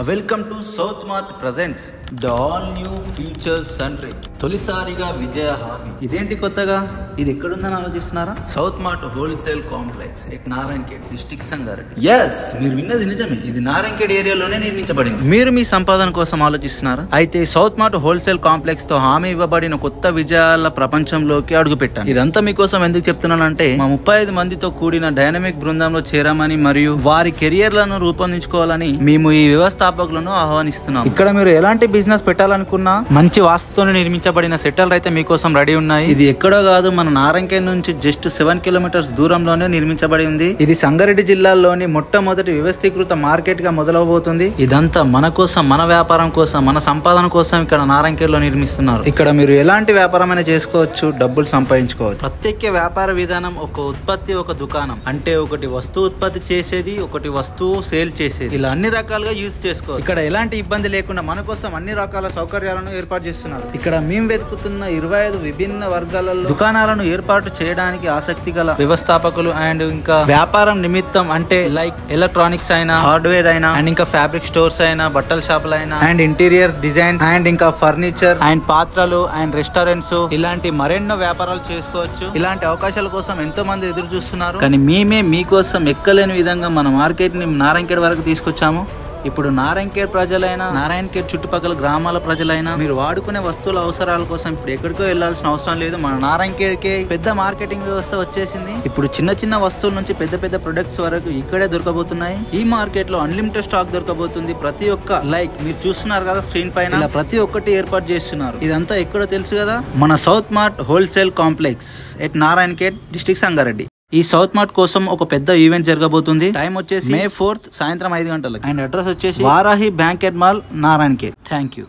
Welcome to South Mart presents the all new feature సన్రీ. తొలిసారిగా విజయ హామీ. ఇదేంటి కొత్తగా? ఇది ఎక్కడుందని ఆలోచిస్తున్నారా? South Mart wholesale complex at Narayankhed, district Sangareddy. Yes, మీరు విన్నది నిజమే. ఇది నారాయణఖేడ్ ఏరియాలోనే నిర్మించబడింది. మీరు మీ సంపాదన కోసం ఆలోచిస్తున్నారా? అయితే సౌత్ మార్ట్ హోల్సేల్ కాంప్లెక్స్ తో హామీ ఇవ్వబడిన కొత్త విజయాల ప్రపంచంలోకి అడుగు పెట్టాను. ఇదంతా మీకోసం ఎందుకు చెప్తున్నానంటే, మా 35 మందితో కూడిన డైనమిక్ బృందంలో చేరామని మరియు వారి కెరియర్లను రూపొందించుకోవాలని మేము ఈ వ్యవస్థాపకులను ఆహ్వానిస్తున్నాం. ఇక్కడ మీరు ఎలాంటి బిజినెస్ పెట్టాలనుకున్నా మంచి వాస్తుతో నిర్మించబడిన సెటిల్ అయితే మీకోసం రెడీ ఉన్నాయి. ఇది ఎక్కడో కాదు, మన నారాయణఖేడ్ నుంచి జస్ట్ 7 కిలోమీటర్స్ దూరంలోనే నిర్మించబడి ఉంది. ఇది సంగారెడ్డి జిల్లాలోని మొట్టమొదటి వ్యవస్థీకృత మార్కెట్ గా మొదలవబోతుంది. ఇదంతా మన కోసం, మన వ్యాపారం కోసం, మన సంపాదన కోసం ఇక్కడ నారాయణఖేడ్ లో నిర్మిస్తున్నారు. ఇక్కడ మీరు ఎలాంటి వ్యాపారమైనా చేసుకోవచ్చు, డబ్బులు సంపాదించుకోవచ్చు. ప్రత్యేక వ్యాపార విధానం ఒక ఉత్పత్తి, ఒక దుకాణం. అంటే ఒకటి వస్తువు ఉత్పత్తి చేసేది, ఒకటి వస్తువు సేల్ చేసేది. ఇలా అన్ని రకాలుగా యూజ్ చేసుకోవచ్చు. ఇక్కడ ఎలాంటి ఇబ్బంది లేకుండా మన కోసం అన్ని రకాల సౌకర్యాలను ఏర్పాటు చేస్తున్నారు. ఇక్కడ మేము వెతుకుతున్న 25 విభిన్న వర్గాలలో దుకాణాలను ఏర్పాటు చేయడానికి ఆసక్తి గల వ్యవస్థాపకులు అండ్ ఇంకా వ్యాపారం నిమిత్తం, అంటే లైక్ ఎలక్ట్రానిక్స్ అయినా, హార్డ్వేర్ అయినా, అండ్ ఇంకా ఫ్యాబ్రిక్ స్టోర్స్ అయినా, బట్టల షాపులు అయినా, అండ్ ఇంటీరియర్ డిజైన్, అండ్ ఇంకా ఫర్నిచర్, అండ్ పాత్రలు, అండ్ రెస్టారెంట్స్, ఇలాంటి మరెన్నో వ్యాపారాలు చేసుకోవచ్చు. ఇలాంటి అవకాశాల కోసం ఎంతో మంది ఎదురు చూస్తున్నారు. కానీ మేమే మీకోసం ఎక్కలేని విధంగా మన మార్కెట్ ని నారాయణఖేడ్ వరకు తీసుకొచ్చాము. ఇప్పుడు నారాయణఖేడ్ ప్రజలైనా, నారాయణఖేడ్ చుట్టుపక్కల గ్రామాల ప్రజలైనా మీరు వాడుకునే వస్తువుల అవసరాల కోసం ఇప్పుడు ఎక్కడికో వెళ్లాల్సిన అవసరం లేదు. మన నారాయణఖేడ్కే పెద్ద మార్కెటింగ్ వ్యవస్థ వచ్చేసింది. ఇప్పుడు చిన్న చిన్న వస్తువుల నుంచి పెద్ద పెద్ద ప్రొడక్ట్స్ వరకు ఇక్కడే దొరకబోతున్నాయి. ఈ మార్కెట్ లో అన్లిమిటెడ్ స్టాక్ దొరకబోతుంది. ప్రతి ఒక్క లైక్ మీరు చూస్తున్నారు కదా స్క్రీన్ పైన, ఇలా ప్రతి ఒక్కటి ఏర్పాటు చేస్తున్నారు. ఇదంతా ఎక్కడో తెలుసు కదా, మన south Mart wholesale complex at Narayankhed, district Sangareddy. ఈ సౌత్ మార్ట్ కోసం ఒక పెద్ద ఈవెంట్ జరగబోతుంది. టైం వచ్చేసి May 4th సాయంత్రం 5 గంటలకు. అండ్ అడ్రస్ వచ్చేసి Varahi banquet mall, Narayankhed. Thank you.